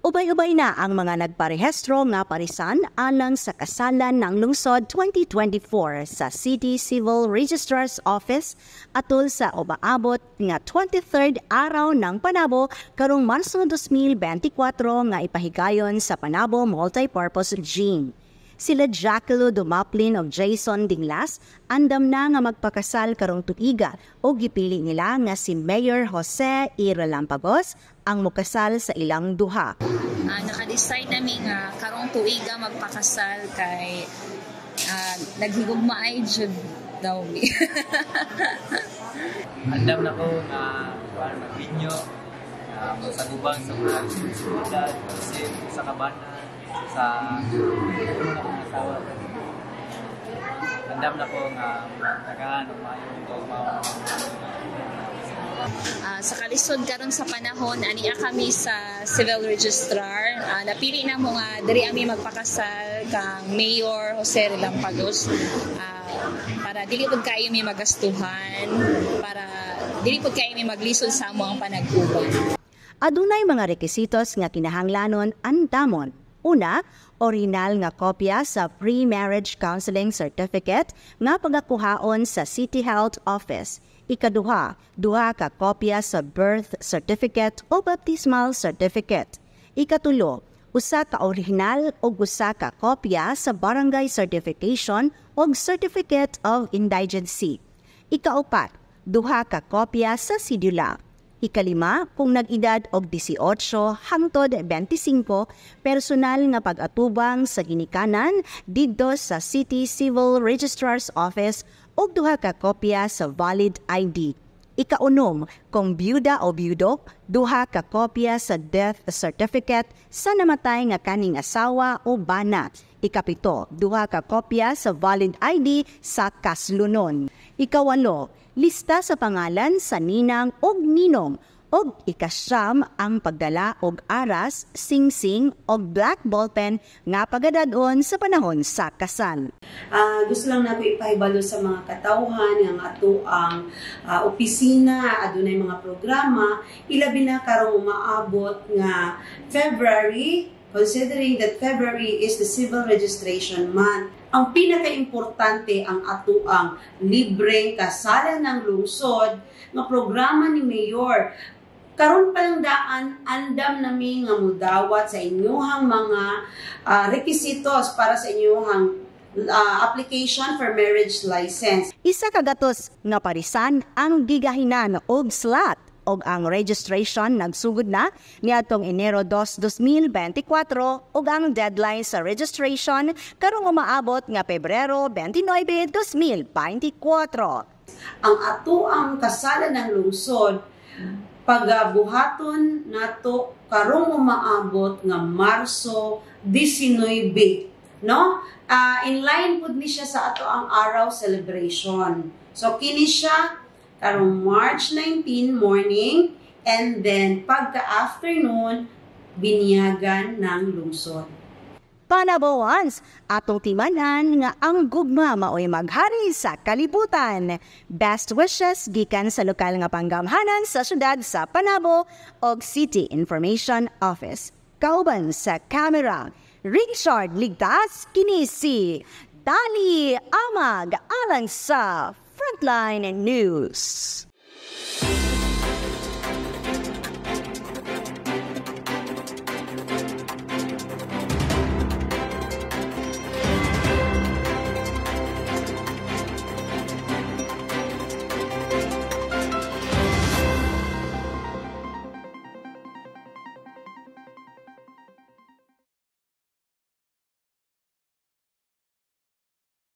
Ubay-ubay na ang mga nagparehistro nga parisan alang sa kasalan ng lungsod 2024 sa City Civil Registrar's Office atol sa umaabot nga 23rd araw ng Panabo karong Marso 2024 nga ipahigayon sa Panabo Multipurpose Gym. Sila Jacqueline Dumaplin o Jason Dinglas andam na nga magpakasal karong tuiga o gipili nila nga si Mayor Jose E. Relampagos ang mukasal sa ilang duha. Naka-decide namin nga karong tuiga magpakasal kay naghigugmaay jud daw mi. Andam na ko nga mag-inyo sa gubang sa mga responsibilidad kasi sa kabanan sa mga asawa. Andam na ko nga tagaan o mayong sa kalisod karon sa panahon aniya kami sa civil registrar napili na mo nga diri ami magpakasal kang Mayor Jose Relampagos para dili pud kayo mi magastuhan para dili pud kayo mi maglisod sa amo ang panag-uban. Adunay mga rekisitos nga kinahanglanon andamon. Una, original nga kopya sa pre-marriage counseling certificate nga pagakuhaon sa City Health Office. Ikaduha, duha ka kopya sa birth certificate o baptismal certificate. Ikatulo, usa ka original o usa ka kopya sa barangay certification o certificate of indigency. Ikaupat, duha ka kopya sa sidula. Ikalima, kung nag-edad og 18 hangtod 25, personal nga pag-atubang sa ginikanan didto sa City Civil Registrar's Office og duha ka kopya sa valid ID. Ikaunom, kung byuda o byudo, duha ka kopya sa death certificate sa namatay nga kaning asawa o bana. Ikapito, duha ka kopya sa valid ID sa kaslunon. Ikawalo, lista sa pangalan sa ninang og ninong og ikasyam ang pagdala og aras, singsing og black ballpen nga pagadadon sa panahon sa kasal. Gusto lang nato ipahibalo sa mga katawhan nga ato ang opisina adunay mga programa ilabi na karong umaabot nga February, considering that February is the civil registration month. Ang pinaka-importante ang ato ang libreng kasalan ng lungsod nga programa ni Mayor. Karon pa lang daan, andam nami nga mudawat sa inyuhang mga requisitos para sa inyuhang application for marriage license. Isa kagatos nga parisan ang gigahinan og slot og ang registration nagsugod na niadtong Enero 2, 2024 ug ang deadline sa registration karong umaabot nga Pebrero 29, 2024. Ang ato ang kasalan ng lungsod pagabuhaton nato karong umaabot nga Marso 19, no? In line pud ni siya sa ato ang araw celebration. So kini siya karong March 19 morning and then pagka-afternoon binyagan ng lungsod. Panabo once, atong timanan nga ang gugma maoy maghari sa kalibutan. Best wishes gikan sa lokal nga panggamhanan sa syudad sa Panabo og City Information Office. Kauban sa camera, Richard Ligtas, kini si Dali Amag alang sa Frontline News.